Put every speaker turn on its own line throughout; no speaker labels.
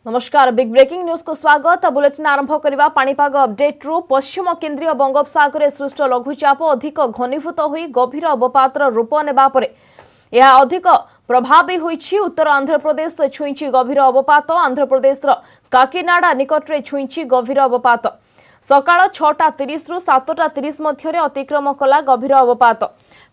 नमस्कार big breaking news को स्वागत। बुलेटिन आरंभ करबा पाणीपाग अपडेट रु। पश्चिम केंद्रीय बंगोपसागर सृष्ट लघुचाप अधिक घनीभूत होई गभीर अवपातर रूप नेबा परे यह अधिक प्रभावी होईछि। उत्तर आंध्र प्रदेश छुईछि गभीर अवपात। आंध्र प्रदेश काकीनाडा निकटरे छुईछि गभीर अवपात। सकाळ 6:30 रु 7:30 मध्य अतिक्रम कला गभीर अवपात।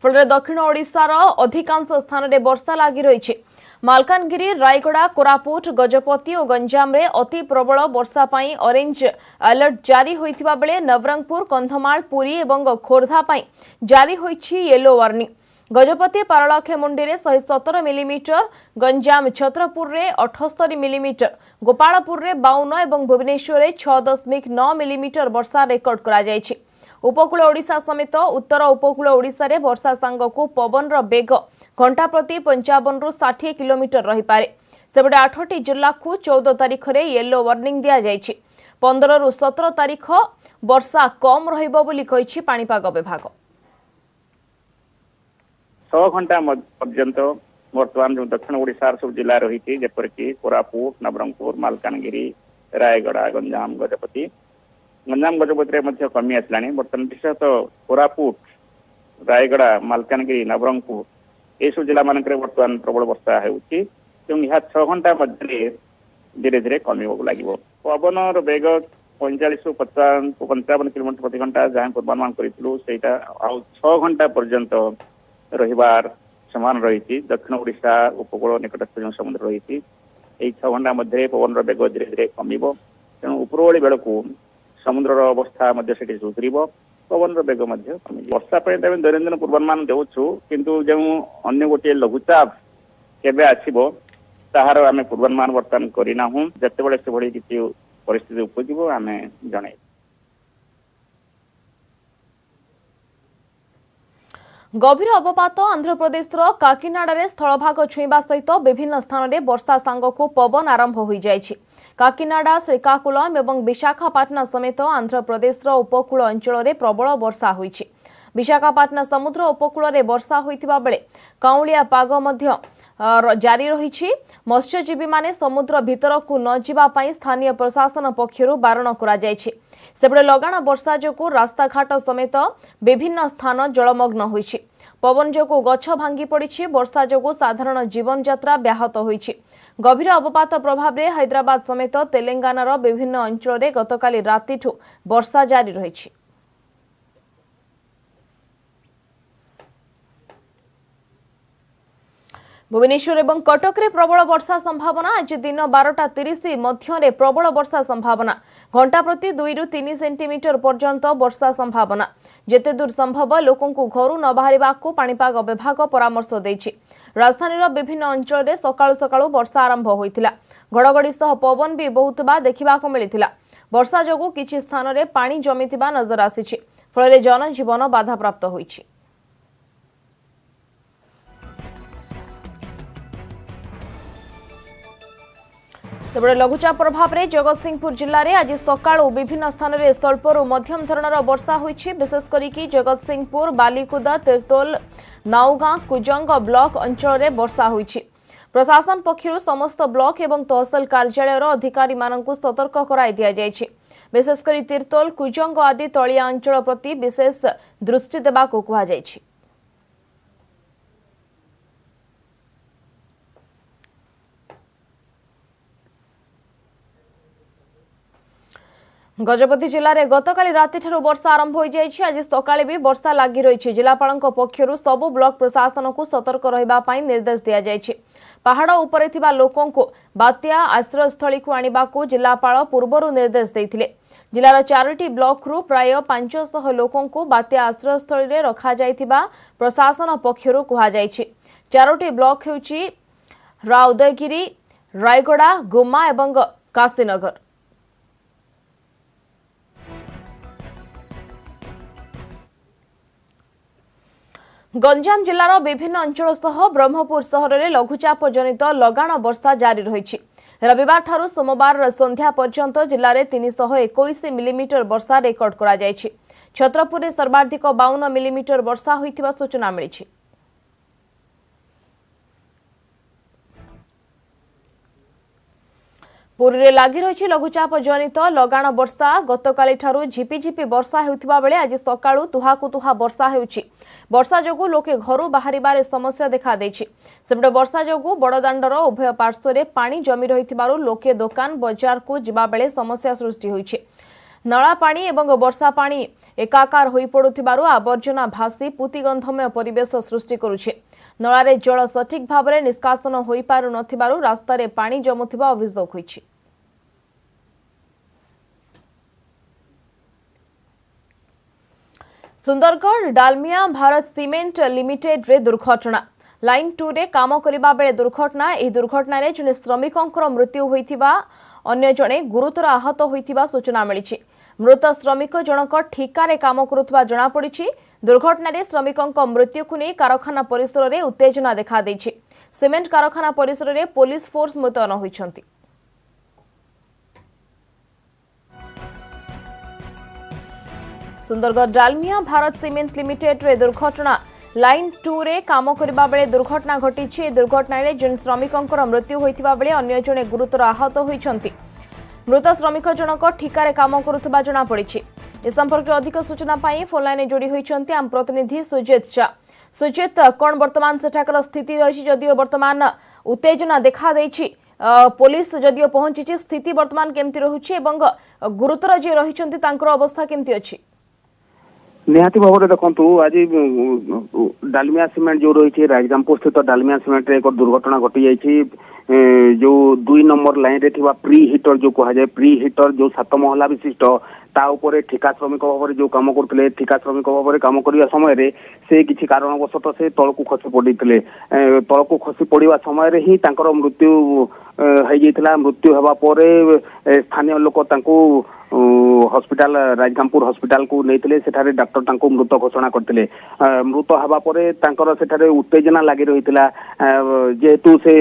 फल दक्षिण ओडिशार अधिकांश स्थान में वर्षा लगी रही। मालकानगिरी, रायगड़ा, कोरापुट, गजपति और गंजाम रे अति प्रबल वर्षा पाई ऑरेंज अलर्ट जारी होइथिबा बेले नवरंगपुर, कंधमाल, पुरी एवं खोर्धा पाई जारी होइछि येलो वार्निंग। गजपति पारलाखेमुंडी रे 117 मिलीमीटर, गंजाम छत्रपुर रे 78 मिलीमीटर, गोपालपुर रे 52 एवं भुवनेश्वर रे 6.9 मिलीमीटर वर्षा रेकर्ड करा जायछि। उपकूल ओडिशा समेत उत्तर उपकूल ओडिशा रे वर्षा सांगकु पवन रो बेग घंटा प्रति 55 रु 60 किलोमीटर रही पारे। सेबडे 8टी जिल्ला को 14 तारिख रे येलो वार्निंग दिया जायछि। 15 रु 17 तारिख वर्षा कम रहिबो बोली कहिछि पाणीपाग विभाग।
6 घंटा पर्यंत वर्तमान जो दक्षिण ओडिशा सब जिला रही जेपरिक कोरापुट, नवरंगपुर, मालकानगिरी, रायगड़ा, गंजाम, गजपति कमी आसला। बर्तमान विशेषतः कोरापुट, रायगड़ा, मालकानगिरी, नवरंगपुर ये सब जिला मान बर्तमान प्रबल वर्षा होती। 6 घंटा मध्य धीरे धीरे कमिबो लगे। पवन बेग 45 रु 55 किलोमीटर प्रति घंटा जहाँ पूर्वानुमान करूँ से 6 घंटा पर्यंत रहिबार समान रही। दक्षिण ओडिशा उपकूल निकटस्थ जो समुद्र रही 6 घंटा मध्य पवन बेग धीरे धीरे कमिबो। तेणु उपरओली बेलू समुद्र अवस्था सुधर पवन बेग वर्षा दैनंदिन पूर्वानुमान देवछु किंतु जो अन्य गोटे लघुचाप केबे आसीबो ताहार आमे पूर्वानुमान वर्तमान करिना हूं। जते बेले से भली किछि परिस्थिति उपजिबो आमे जणे।
गभीर अवपात आंध्र प्रदेश काकीनाडा स्थलभाग छुईबा सहित विभिन्न स्थान में वर्षा सांगकु पवन आरंभ हो जाइछि। काकीनाडा, श्रीकाकुलम एवं विशाखापाटना समेत आंध्र प्रदेश उपकूल अंचल में प्रबल वर्षा होइछि। विशाखापाटना समुद्र उपकूल में वर्षा होइतिबा बेले काउलिया पाग मध्य जारी रही। मत्स्यजीवी माने समुद्र भीतर को न जिबा पई स्थानीय प्रशासन पक्षरु बारण करा जायछि। सेबडे लगाण वर्षा जोगु रास्ताघाट समेत विभिन्न स्थान जलमग्न होइछि। पवन जोगु गछ भांगी पड़िछि। वर्षा जोगु साधारण जीवन यात्रा व्याहत होइछि। गभीर अवपात प्रभाव में हैदराबाद समेत तेलंगानार विभिन्न अंचल में गतकाली रातिठु वर्षा जारी रही। भुवनेश्वर एवं कटक रे प्रबल वर्षा संभावना। आज दिन 12:30 मध्य प्रबल वर्षा संभावना। घंटा प्रति 2 रु 3 सेंटीमीटर पर्यंत वर्षा संभावना। जेते दूर संभव लोकों को घरू न बाहरिबाकू पाणीपाग विभाग परामर्श दैछि। राजधानीर विभिन्न अंचल में सकाळु सकाळु वर्षा आरंभ होइतिला। घड़घड़ी सह पवन भी बहुतबा देखिबाकू मिलितिला। वर्षा जोगु किछि स्थान रे पानी जमितिबा नजर आसिछि। फଳରେ जनजीवन बाधाप्राप्त होइछि। सेबडे लघुचाप प्रभाव में जगतसिंहपुर जिले में आज सकाळु विभिन्न स्थान में स्वल्परू मध्यम धरणर वर्षा होइछि। विशेषकर जगतसिंहपुर, बालीकुदा, तिर्तोल, नाउगां, कुजंग ब्लॉक अंचल में वर्षा होइछि। प्रशासन पक्षरु समस्त ब्लॉक एवं तहसील कार्यालय अधिकारी मानकु सतर्क कराई दिया जायछि। विशेषकर तिर्तोल, कुजंग आदि तलिया अंचल प्रति विशेष दृष्टि देबाकू कहा जायछि। गजपति जिले में गतकाली राति वर्षा आरंभ हो जाइछि। आज सकाळे भी वर्षा लगी रही। जिलापाल पक्षरु सबु ब्लॉक प्रशासन को सतर्क रहिबा पई निर्देश दिया जाइछि। पहाड़ उपरे थिबा लोकों को बात्या आश्रयस्थली को आनिबाकू जिलापाल पूर्वरु निर्देश देइथिले। जिलार 4टी ब्लॉक रु प्राय 500 लोकों को बात्या आश्रयस्थली रे रखा जाइथिबा प्रशासन पक्षरु कहा जाइछि। 4टी ब्लॉक हेउछि राउदगिरी, रायगड़ा, गुम्मा एवं काशीनगर। गंजाम जिलार विभिन्न अंचल सह ब्रह्मपुर सहर में लघुचाप जनित लगाण वर्षा जारी रही। रविवार ठारू सोमवार संध्या पर्यंत जिले में 321 मिलीमीटर वर्षा रेकर्ड करा जायछि। छत्रपुर में सर्वाधिक 52 मिलीमीटर वर्षा होइथिबा सूचना मिली। पुरी रे लागि रही लघुचाप जनित लगाण वर्षा गतकाली ठारू झिपिझिपि वर्षा हेउथिबा बेले आज सकाळू तुहाकु तुहा वर्षा हेउछि। वर्षा जोगु लोके घरु बाहरिबारे समस्या देखा देछि। सेपटे वर्षा जोगु बड़दाण्डर उभय पार्श्वरे पानी जमी रहिथिबारु लोके दुकान बाजार को जिबा बेले समस्या सृष्टि होइछि। नळा पानी एवं वर्षा पानी एकाकार होई पडुथिबारु आवर्जना भासी पुतिगंधमय परिवेश सृष्टि करुछि। नळारे जल सठिक भाबरे निष्कासन होई पारु नथिबारु रास्तारे पानी जमुथिबा अभियोग होइछि। सुंदरगढ़ डालमिया भारत सीमेंट लिमिटेड रे दुर्घटना। लाइन 2 रे काम करिबा बेले दुर्घटना। एही दुर्घटना रे जने श्रमिकंकर मृत्यु होइथिबा अन्य जने गुरुतर आहत होइथिबा सूचना मिलिछि। मृत श्रमिक जनक ठिकारे काम करुथबा जणा पड़िछि। दुर्घटना रे श्रमिकंक मृत्यु को नै कारखाना परिसर रे उत्तेजना देखा दैछि। सीमेंट कारखाना परिसर रे पुलिस फोर्स मुतयन होइछन्ति। सुंदरगढ़ डालमिया भारत सीमेंट लिमिटेड रे दुर्घटना। लाइन 2 रे काम करिबा बेले दुर्घटना घटिछि। दुर्घटना रे जन श्रमिकंकर मृत्यु होइथिबा बेले अन्य जने गुरुतर आहत होइछन्ति। मृत श्रमिक जनक ठिकारे काम करुथबा जणा पड़िछि। ए संपर्क अधिक सूचना पाई फोन लाइन जोड़ी होइछन्ति आम प्रतिनिधि सुजित चा। सुजित, कोन वर्तमान सेठाकर स्थिति रहिछि? जदियो वर्तमान उत्तेजना देखा दैछि, पुलिस जदियो पहुंची, स्थिति वर्तमान केमति रहुछि एवं गुरुतर जे रहिछन्ति तांकर अवस्था केमति अछि?
निहाती भाव में देखु आज डालमिया सीमेंट जो रही राजगामपुर स्थित डालमिया सीमेंट एक दुर्घटना घटी जाइए। जो 2 नंबर लाइन रे थिबा प्री हिटर जो कहा जाए, प्री हिटर जो 7 महला विशिष्ट ता उपरे ठिका श्रमिक भाव जो काम करते, ठिका श्रमिक भाव में काम करने समय से किसी कारणवशत से तलकू खसी पड़ते। तलकू खसी पड़ा समय ही तांकर मृत्यु हो जाता। मृत्यु होगा पर स्थानीय लोक हॉस्पिटल राजगामपुर हॉस्पिटल को नहीं सेठारे डॉक्टर तांको मृत घोषणा करते। मृत हवा पर तांकर सेठारे उत्तेजना लगी रही जेहेतु से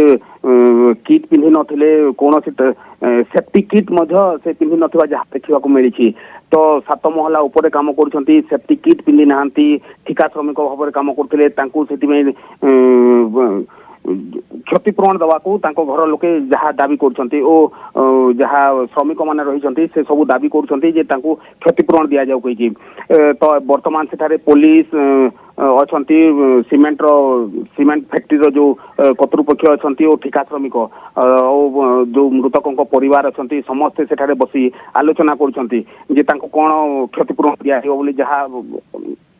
किट पिंधि नथिले, कौन सेफ्टी किट से पिंधि नथिबा जहाँ देखा मिली। तो 7 महला ऊपर काम करुछंती, सेफ्टी किट पिंधि नाहांती, ठिका श्रमिक भाव में काम करते। क्षतिपूरण देवाकू घर लोके जहाँ दाबी करछंती ओ जहाँ श्रमिक माने रहिछंती से सब दाबी करछंती जे तांको क्षतिपूरण दिया जाऊ कहि। तो वर्तमान सेठारे पुलिस अछंती, सीमेंट फैक्ट्री रो जो कर्तृपक्ष अछंती ओ ठिका श्रमिक जो मृतकों परिवार अछंती समस्ते सेठारे बसी आलोचना करछंती जे तांको कोन क्षतिपूरण दिया हेबो बोली जहाँ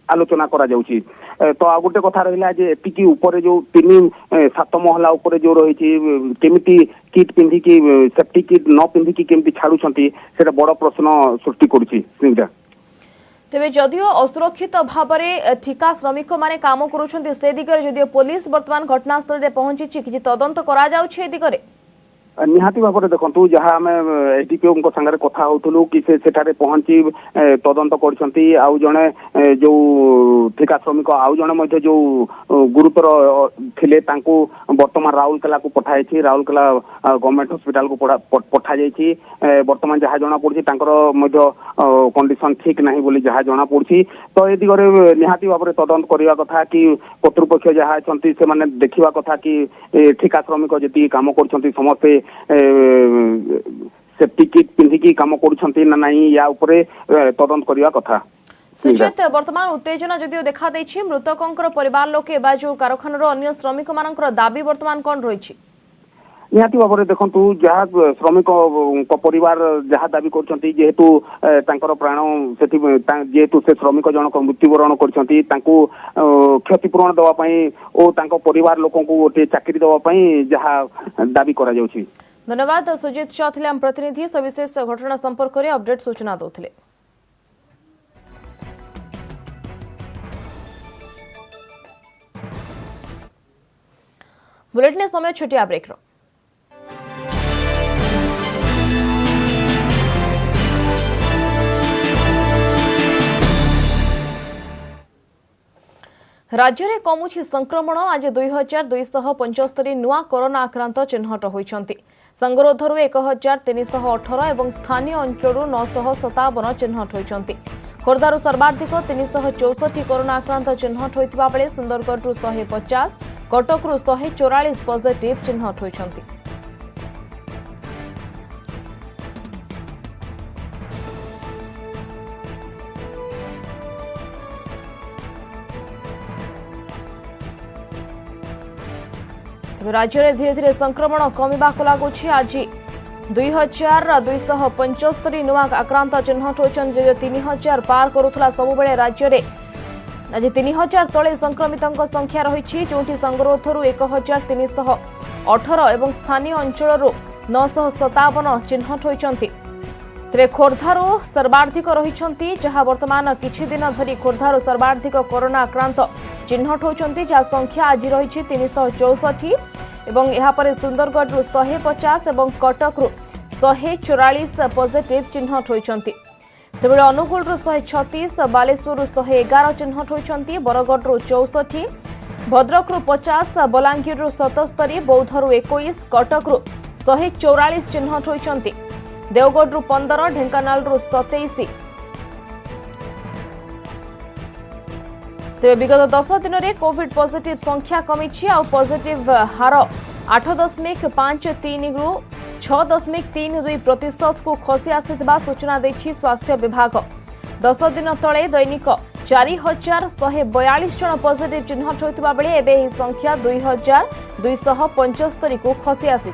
आलोचना करा जाउची। तो आ गोटे कथा रहिला जे एतिकी ऊपर जो 3-7 महला ऊपर जो रही केमिति किट पिंधि की सेफ्टी किट न पिंधि की केमिति छाड़ुछंती सेटा बड़ प्रश्न सृष्टि करूची।
तेबे जदियो असुरक्षित भाबरे ठिका श्रमिक माने काम करूछंती से दिगरे जदियो पुलिस वर्तमान घटनास्थल रे पहुंची कि तदंत करा जाउछि ए दिगरे
निहाती भाव में देखु जहाँ आम एसडीपीओ सागर कथा होलु कि सेठारे पहुंची तदंत करछंती। आउ जने जो ठिका श्रमिक आउ जने जो गुरुतर थिले तांको वर्तमान राउरकेला को पठाई। राउरकेला गवर्नमेंट हॉस्पिटल को पठा जाइछि। वर्तमान जहाँ जना पड़ी कंडीशन ठीक नहीं बोली जहाँ जना पड़ी। तो ए दिगरे निहाती भाव में तदंत करवा कथा कि कर्तृपक्ष जहाँ अच्छी से माने देखा कथा कि ठिका श्रमिक जी काम करछंती समस्ते सेफ्टी किट पिंधिकी काम करुछंती ना नहीं या उपरे तदंत करवा कथा।
सुजित, वर्तमान उत्तेजना जदियो देखा दैछि, मृतकंकर परिवार लोके बा जो कारखानार अन्य श्रमिक मानकर दाबी वर्तमान कोन रहिछि?
निहाती भाव में देखु जहाँ श्रमिक परिवार जहाँ दाबी करछंती जेहेतु तांकर प्राण सेठी जेहेतु से श्रमिक जनक मृत्युवरण करछंती तांको क्षतिपूरण देवा पई ओ तांको परिवार लोकन को गोटे चाकरी देवा पई जहाँ दाबी करा जाउछि।
धन्यवाद सुजित शाह प्रतिनिधि सविशेष घटना संपर्क में अपडेट सूचना दौले। बुलेटिन समय छोटिया ब्रेक रो। राज्य में कमुछि संक्रमण। आज 2275 नुआ कोरोना आक्रांत चिन्हट होइछन्ति। संगरोधरु 1318 एवं स्थानीय अंचल 957 चिन्हट होइछन्ति। खोर्धारू सर्वाधिक 364 कोरोना आक्रांत चिन्हट होइतिबा बेले सुंदरगढ़ 150, कटकरू 144 पॉजिटिव चिन्हट होइछन्ति। राज्य में धीरे धीरे संक्रमण कमिबाक लगुच आज 2275 नुआ आक्रांत चिन्हट होती 3000 पार करुला सबुबले राज्य में आज 3000 तले संक्रमितों संख्या रही जो संगरोधर 1318 और स्थानीय अंचल 957 चिन्हट होती तेरे खोर्धारू सर्वाधिक रही जहां वर्तमान किछि दिन धरी खोर्धारू सर्वाधिक कोरोना आक्रांत चिन्हट होती जहाँ संख्या आज रही 364 और यापर सुंदरगढ़ 150 और कटक 144 पॉजिटिव चिन्हट होती से अनुगुल 136 बालेश्वर 111 चिन्हट होती बरगढ़ 64 भद्रक 50 बलांगीर 77 बौद्ध 21 कटक 144 चिन्हट होती देवगढ़ 15 ढेंकानाल 27 तेज विगत 10 दिन में कोविड पॉजिटिव संख्या कमी आ पॉजिटिव हार 8.53 रु 6.32% को खसी आसी सूचना देछि स्वास्थ्य विभाग 10 दिन तले दैनिक 4142 जन पॉजिटिव चिन्हट होता बेले एबे ही संख्या 2275 को खसी आसी।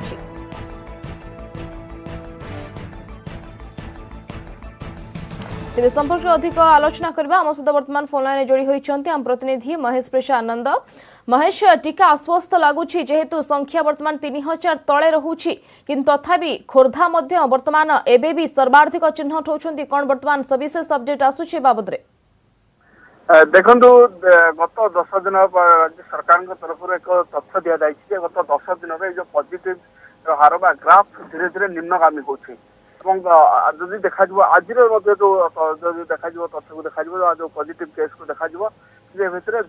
तेज संपर्क में अधिक आलोचना करबा हम सहित वर्तमान फोन लाइन जोड़ी होइछन्ति हम प्रतिनिधि महेश प्रसाद आनंद। महेश टीका आश्वस्त लगुच जेहेतु संख्या वर्तमान 3000 तले रहुछि किंतु तथापि खोर्धा मध्य वर्तमान एबे भी सर्वाधिक चिन्हट होउछन्ति कोन वर्तमान सविशेष अपडेट आसुछि बाबद रे
देखंतु गत 10 दिन राज्य सरकार तरफ एक तथ्य दिया जाइछि गत 10 दिन में जो पॉजिटिव हार बा ग्राफ धीरे धीरे निम्नगामी होछि जदि देखा आज जो देखा तथ्य को देखा जो पॉजिटिव केस को देखा भितर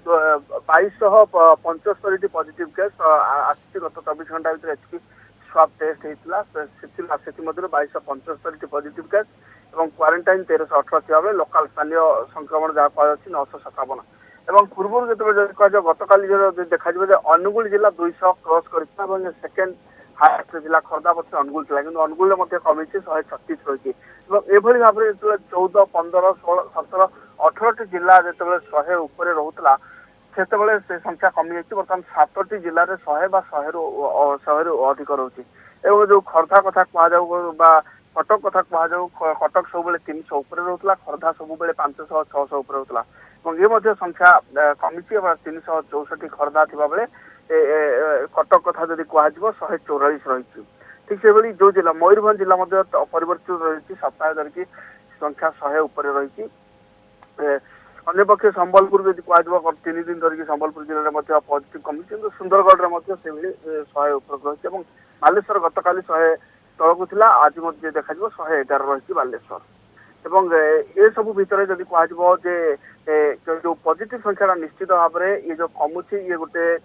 2275 पॉजिटिव केस आसी गत 24 घंटा भीतर एचपी स्वाब टेस्ट होता 2275 पॉजिटिव केस और क्वारंटाइन 1318 थी लोकाल स्थानीय संक्रमण जहाँ कहुच्छी 957 और पूर्व जो कह गतकाली देखा अनुगुल जिला 200 क्रॉस कर सेकेंड हाईएस्ट जिला खोर्धा पक्ष अनुगुल था कि अनुगुल कमी 136 रही एभली भाव में जो 14, 15, 16, 17, 18 जिला जो 100 उपर रोला से संख्या कमी बर्तमान 7टी जिले में 100 बा 100 रु अधिक रोचे जो खोर्धा कथा कह कटक कथा कह कटक सब 300 उपर रोला खोर्धा सब 500, 600 उपर रोला ये संख्या कमी 364 खोर्धा थी बेले कटक कथा जब कह 144 रही ठीक से भाई जो जिला मयूरभंज जिला परिवर्तित रही सप्ताह धरिकी संख्या 100 उपर रही अन्यपक्ष संबलपुर जब कह 3 दिन धरिकी संबलपुर जिले में पॉजिटिव कमी कि सुंदरगढ़ में 100 उपर रही बालेश्वर गतकाली 100 तलक था आज देखा 111 रही बालेश्वर एवं ए सब भितर जब कह जो पॉजिटिव संख्या निश्चित भाव में ये जो कमुची ये गोटे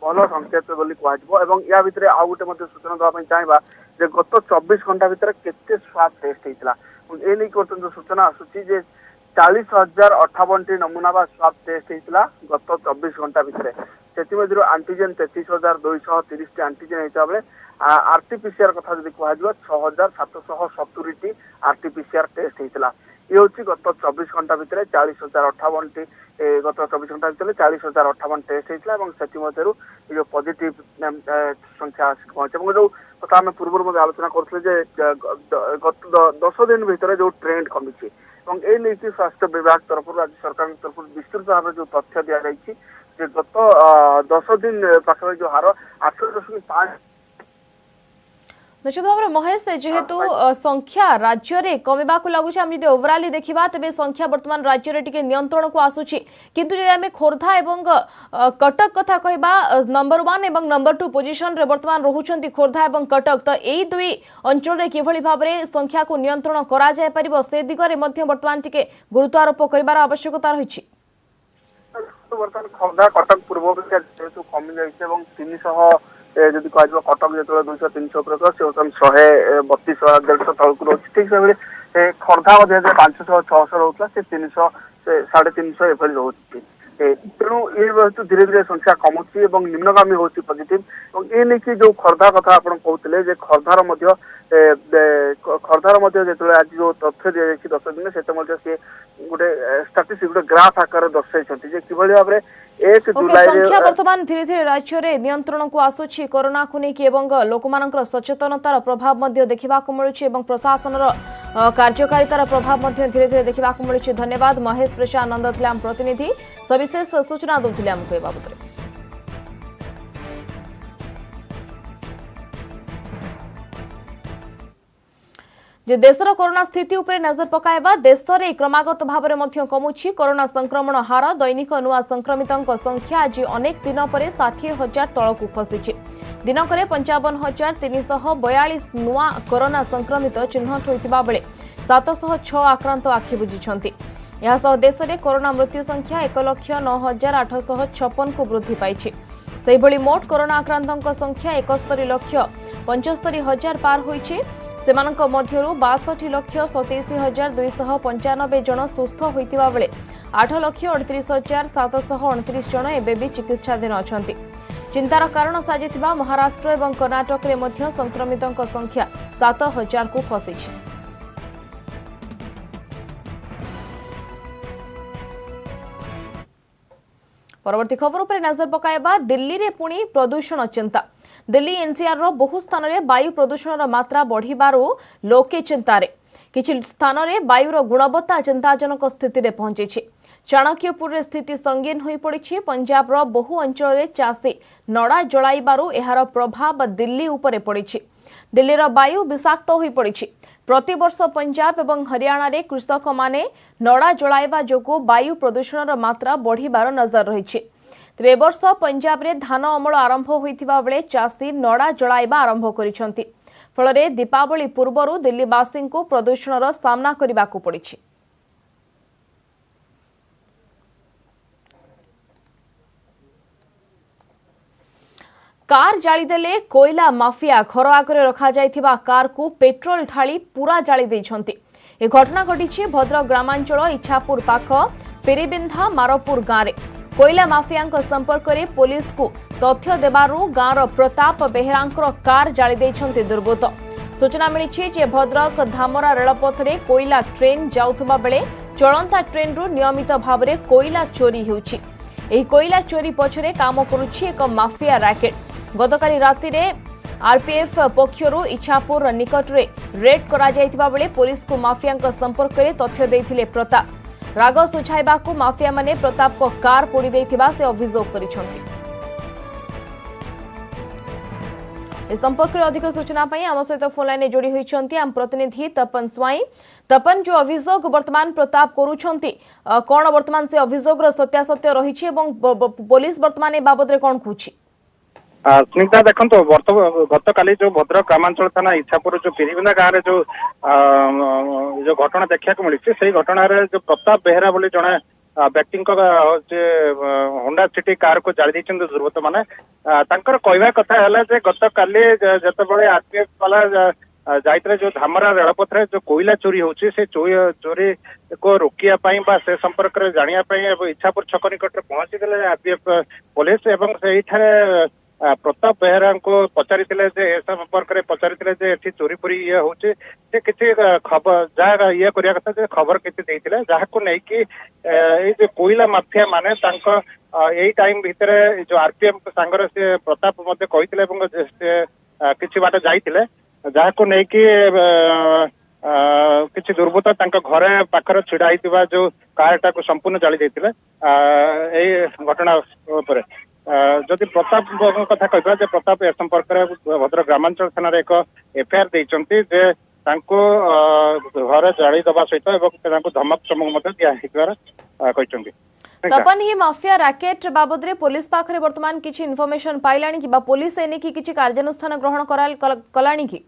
भल संकेत बोली कह या भितर आउ गोटे सूचना देवाई चाहवा गत 24 घंटा भितर केते स्वाब टेस्ट होता ये नहीं जो सूचना आसूची 40,058 नमूना बा स्वाब टेस्ट होता गत 24 घंटा भितर से आंटीजेन 33,230 आंटीजेन होता बेले आरटीपीसीआर कथा जब कह 6,770 आरटीपीसीआर टेस्ट होता ये हूँ गत 24 घंटा भितर 40,058 गत 24 घंटा भितर 40,058 टेस्ट होता से जो पॉजिटिव संख्या आसिक पहुंचे जो कथा आम पूर्व आलोचना करें गत 10 दिन भितर जो ट्रेंड कमी ए नहीं स्वास्थ्य विभाग तरफ राज्य सरकार तरफ विस्तृत भाव जो तथ्य दि जाइए गत 10 दिन पाखे जो हार 8.5
निश्चित भाव में महेश जेहेतु संख्या राज्य में कमिबा लगुच ओवराली देखा तेज संख्या वर्तमान राज्य में नियंत्रण को आसूची किंतु जब आम खोर्धा एवं कटक कथा कहबा नंबर 1 और नंबर 2 पोजिशन रे वर्तमान रोचंती खोर्धा एवं कटक तो यही दुई अंचल में किभली भाव में संख्या को नियंत्रण करा जाय परिबो से दिगरे मध्य वर्तमान टिके गुरुत्व आरोप कर आवश्यकता रही
वर्तमान खोर्धा कटक पूर्व जेहेतु कमी जाइए 300 जब कह कटक जो 200-300 उपर 132 150 तौक रोचे ठीक से खोर्धा 500-600 रोला से 300 350 एभली रोचे तेणु ये धीरे धीरे संख्या कमुची और निम्नगामी होती पॉजिटिव ये नहीं जो खोर्धा कथा आप कहते खोर्धार जो आज जो तथ्य दी जाए 10 दिन से गोटे स्टाटिस्टिक्स गोटे ग्राफ आकार दर्शाई कि भाव में 1 जुलाई
संख्या वर्तमान धीरे धीरे राज्य में नियंत्रण को आसुची कोरोना को लेकिन लोक सचेतनतार प्रभाव मध्य देखा मिलूँ प्रशासन कार्यकारितार प्रभाव मध्य धीरे धीरे देखा मिलूँ। धन्यवाद महेश प्रसाद नंद थे आम प्रतिनिधि सविशेष सूचना दूसरे आमको ए बाबद। जे देशर कोरोना स्थिति उपर नजर पकाइबा देश में क्रमागत भाव में कमुछि कोरोना संक्रमण हार दैनिक नुआ संक्रमितों संख्या आज अनेक दिन पर 60,000 तलक खसी दिनक 55,342 नुआ कोरोना संक्रमित चिन्हट होता बेले 706 आक्रांत आखि बुझी देश में कोरोना मृत्यु संख्या 1,09,856 को वृद्धि पाई मोट कोरोना आक्रांतों संख्या 71,75,000 पार होइछि। सेमानक मध्यरु 62,27,295 जन सुस्थ होइतिबा बेले 8,38,729 जन एबे भी चिकित्साधीन अछंती। चिंतार कारण साजिथिबा महाराष्ट्र एवं कर्नाटक रे मध्य संक्रमितों संख्या 7,000 को खसीछि। परवर्ती खबर पर नजर पकाइबा दिल्ली रे पुणी प्रदूषण चिंता। दिल्ली एनसीआर रो बहु स्थान रे वायु प्रदूषण मात्रा बढ़िबारो लोके चिंतारे किछि स्थान रे वायुर गुणवत्ता चिंताजनक स्थिति रे पहुंची। चाणक्यपुर रे स्थिति संगीन होई पड़िछि। पंजाब रो बहु अंचल रे चासी नड़ा जळाइबारो एहार प्रभाव दिल्ली उपरे पड़िछि। दिल्ली रो वायु विषाक्त होई पड़िछि। प्रति वर्ष पंजाब एवं हरियाणा रे कृषक माने नड़ा जळाइबा जोगु वायु प्रदूषण मात्रा बढ़िबार नजर रहिछि। तेबे वर्ष पंजाब रे धान अमल आरंभ होइतिबा बेले चासी नड़ा जळाइबा आरंभ करिसंती। फलरे दीपावली पूर्वरु दिल्लीवासी को प्रदूषणर सामना करिबाकू पड़िछि। कार जाळीदेले कोयला माफिया घर आगरे रखा जाइथिबा कार को पेट्रोल ढाली पूरा जाळी दैछंती। ए घटना घटिछि भद्रक ग्रामांचल इच्छापुर पाख पेरीबिंधा मारपुर गाँव रे। कोयला माफिया संपर्क में पुलिस को तथ्य देबारु गाँवर प्रताप बेहेरांकर कार जाली देइछंती दुर्बृत्त। सूचना मिली जे भद्रक धामरा रेलपथ रे कोयला ट्रेन जाउथबा बेले चलंता ट्रेन रु नियमित भाव में कोयला चोरी होउछि। एही कोयला चोरी पछरे काम करुछि एक माफिया रैकेट। गतकाली राति रे आरपीएफ पक्षरु इच्छापुर निकट रे रेड करा जाइतिबा बेले पुलिस को माफिया संपर्क में तथ्य देइथिले प्रताप। राग सुझाइबा को माफिया माने प्रताप को कार पोड़ी देइथिबा से अभियोग करिसंती। इस संपर्क में अधिक सूचना पाई आम सहित फोन लाइन जोड़ी होइछंती आम प्रतिनिधि तपन स्वाई। तपन जो अभियोग वर्तमान प्रताप करूछंती कोन वर्तमान से अभियोगर सत्यासत्य रहिछि एवं पुलिस वर्तमान ए बाबद रे कोन कहूछि?
स्निग्धा देखो गत काली जो भद्रक ग्रामांचल थाना इच्छापुर जो पेरीबिंदा गाँव जो घटना देखा मिली से घटना जो प्रताप बेहेरा बोली जड़े व्यक्ति होंडा सिटी कार को जाली दुर्बृत्त मैंने कहवा कथा है गत काली जिते आरपीएफ वाला जाइए जो धामरा रेलपथ जो कोयला चोरी होची से चोरी को रोकिया से संपर्क में जानापी इच्छापुर छक निकट पहुंची आरपीएफ पुलिस एवं से प्रताप बेहेरा को पचारि संपर्क में पचारि चोरी पूरी ये हूँ किसी खबर जहाँ ये करने कथा खबर किसी जहाँ को लेकिन जो कोयला माफिया माने यही टाइम भितर जो आरपीएफ सांगर से प्रताप मध्य कहते किसी बाट जाइए जहाँ को लेकिन किसी दुर्बृत्त घरे पाखर छिड़ा होता जो कार टाक संपूर्ण जाली देते घटना पर जदि प्रताप कथा कहवा प्रताप ए संपर्क में भद्रक ग्रामांचल थाना एक एफआईआर देइछंती जे तांको घर जाली दबा सहित धमक चमक दिया कहते।
तपन ही माफिया रैकेट बाबद रे पुलिस पाखरे वर्तमान किछि इन्फॉर्मेशन पाइलानी कि पुलिस एने की किछि कार्यानुष्ठान ग्रहण कलानी कि?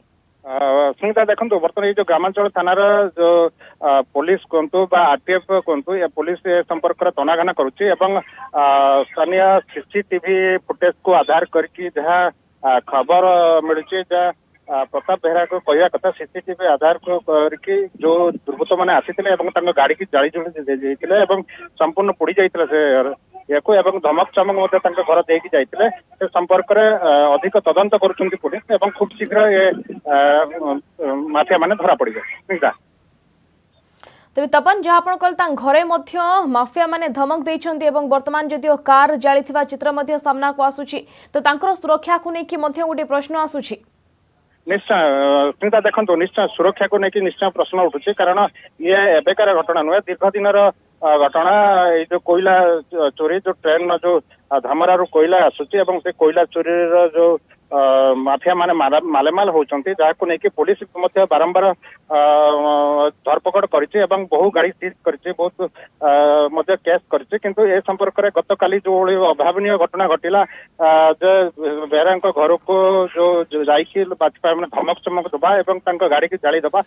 सुनिता देखो बर्तमान जो ग्रामांचल थानार जो पुलिस कहतु आरपीएफ कहतु या पुलिस संपर्क तनाघना करुच्ची एवं स्थानीय सीसीटीवी फुटेज को आधार करके जहाँ खबर मिलूची प्रताप बेहेरा को कहवा कथा सीसीटीवी आधार को करके जो दुर्बृत्त मैंने आसी गाड़ी की जाली जोड़ी संपूर्ण पोड़ी जाइए से धमक चमक घर देकी जाइए से संपर्क में अधिक तदंत करुछंती पुलिस एवं खूब शीघ्र ये माफिया माने धरा पड़ गए।
तेज तपन जहाँ आप कहते घरे माफिया माने धमक देइछन्ती एवं वर्तमान जदिओ कार जालिथिबा चित्र मध्य सामना को आसुछि तो तांकर सुरक्षा को लेकिन गोटे प्रश्न आसुछि।
निश्चय चिंता देखो निश्चय सुरक्षा को लेकिन निश्चय प्रश्न उठुचे कारण ये एबेकार घटना नुहे दीर्घ दिन घटना ये जो कोयला चोरी जो ट्रेन जो धामरा कोयला आसुची एवं से कोयला चोरी जो माफिया माने मालेमाल होचंती जाको नेकी पुलिस मध्य बारंबार धरपकड़ करिछि एवं बहु गाड़ी सीज करिछि बहुत मध्य केस करिछि किंतु ए संपर्क रे गतकाली जो अभावनीय घटना घटिला जे बेरांक घर को जो जाइछि बाचपा माने धमक चमक दबा एवं तांको गाड़ी के जाली दबा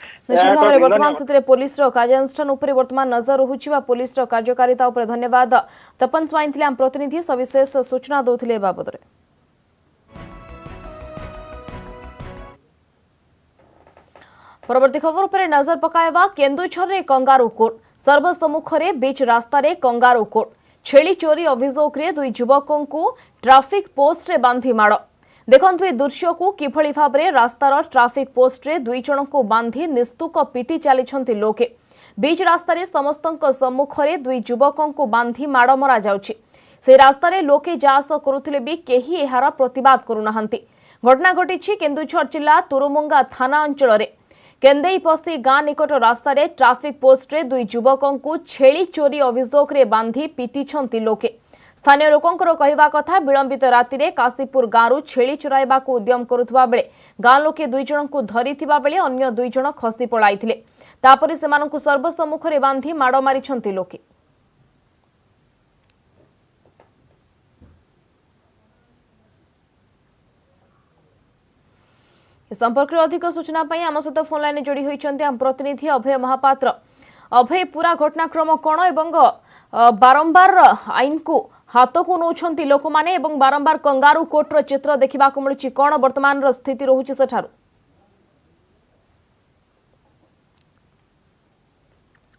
वर्तमान स्थिति पुलिस रो कार्यानुष्ठान उपर वर्तमान नजर रहुछि बा पुलिस रो कार्यकारिता उपर धन्यवाद तपन स्वाइन थिले हम प्रतिनिधि सविशेष सूचना दउथिले बाबद रे। परवर्ती खबर पर नजर पकाइबा केन्दुझर रे कंगारू कोर्ट सर्वसम्मुखरे बीच रास्ता रे कंगारू कोर्ट छेली चोरी अभियोग रे दुई युवकों को ट्रैफिक पोस्ट रे बांधी माड़ देखंतु ए दृश्य को किभली भाबरे रास्तार ट्रैफिक पोस्ट रे दुई जन को बांधी निस्तुक पिटी चलीछंती लोके बीच रास्ता रे समस्तक सम्मुखरे दुई युवकों को बांधी माड़ मरा जाउछि से रास्ता रे लोके जास करुथिले भी केही एहार प्रतिवाद करुनाहांती घटना घटिछि केन्दुझर जिला तुरुमुंगा थाना अंचल रे केन्देईपसी गां निकट रास्ता रे ट्रैफिक पोस्ट रे दुई युवकों को छेली चोरी अभियोग रे बांधी पिटिछंती लोके स्थानीय लोकंकर कहवा कथा विलंबित राति रे काशीपुर गांरू छेली चोराइबा को उद्यम करुथबा बेले गां लोके दुई जन को धरिथिबा बेले अन्य दुई जन खसी पळाइथिले तापरे सेमानकु सर्वसम्मुखरे बांधी माड़ मारिछंती लोके। संपर्क में अधिक सूचना आम सहित फोन लाइन जोड़ी होती आम प्रतिनिधि अभय महापात्र। अभय पूरा घटनाक्रम कौन एवं बारंबार आईन को हाथ को नौछंती लोक माने एवं बारंबार कंगारू कोर्टर चित्र देखा मिलूँ कौन वर्तमान स्थिति रोचे सेठारू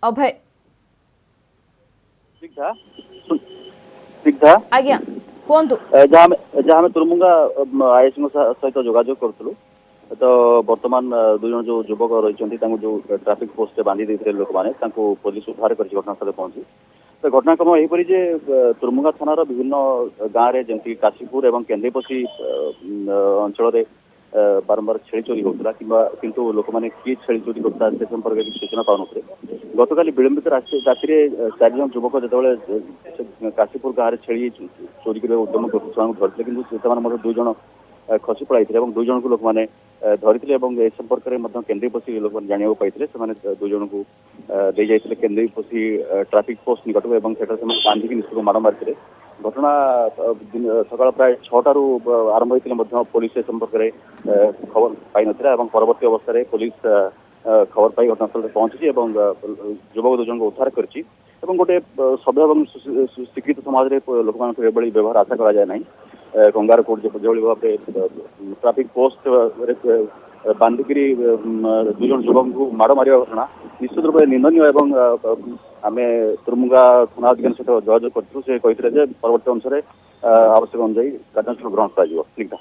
अभय आज्ञा कहतु
जहाँ तुरमुंगा आईएसओ सहित जोगाजोग करूँ तो वर्तमान दुई जन जो युवक रही जो ट्रैफिक पोस्ट बांधी देते लोक मैंने पुलिस उद्धार कर घटनास्थल पहुंची तो घटनाक्रम यहीपरी तुरमुंगा थानार विभिन्न गाँव में जमी काशीपुर और केन्देईपसी अंचल बारंबार छेली चोरी होता किंतु लोक मैंने किए छेली चोरी करता से संपर्क सूचना पाऊन गतकाली विलंबित राति 4 जन युवक जो काशीपुर गाँव में छेली चोरी करने उद्यम करते कि दुई जन खसी पड़ाई दुई जन को लोक मैंने धरी ए संपर्क में केन्देईपसी लोक जाना पाई दुई जन को दे जाते केन्देईपसी ट्रैफिक पोस्ट निकट और बांधिक निश्चित माड़ मारी घटना सकाल प्राय 6टारू आरंभ होते पुलिस ए संपर्क में खबर पाई ना परवर्ती अवस्था पुलिस खबर पाई घटनास्थल पहुंची युवक दुई जन को उद्धार कर गोटे सभ्य और शिक्षित समाज में लोक मान व्यवहार आशा करा जाए ना कंगारू कोर्ट जो भाव ट्रैफिक पोस्ट बांधिकी दुई जन युवक को माड़ मार घटना निश्चित रूप से निंदनीय एवं आम तुरमुंगा थाना अधिकारी सहित जोगाजोग करूँ से कहते परवर्त अनुसार आवश्यक अनुजाई कार्यानुष्ठान ग्रहण कर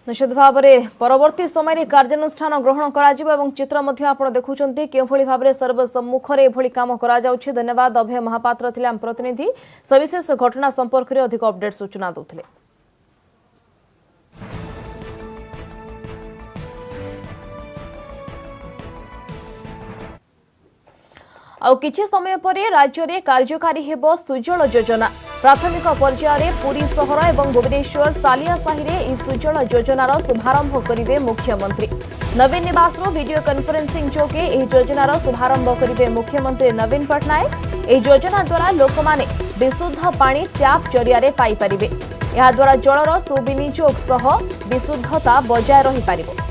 निश्चित भाव में परवर्ती समय कार्यानुष्ठान ग्रहण कर चित्र आप देखुं क्यों भाव में सर्वसम्मुखें एभली काम करा जाउछि। धन्यवाद अभय महापात्र थिले आम प्रतिनिधि सविशेष घटना संपर्क में अधिक अपडेट सूचना दौथिले। आउ किछि समय पर राज्य में कार्यकारी हेबो सुजल योजना प्राथमिक पर्यायर पुरी सहर और भुवनेश्वर सालिया साहि में सुजल योजनार शुभारंभ करेंगे मुख्यमंत्री नवीन निवास वीडियो कॉन्फ्रेंसिंग जोगे योजनार शुभारंभ करेंगे मुख्यमंत्री नवीन पट्टनायक। यह योजना द्वारा लोक माने विशुद्ध पानी टैप जरिया पाई परिबे। यह द्वारा जलर सुविनियोग सह विशुद्धता बजाय रही पारिबो।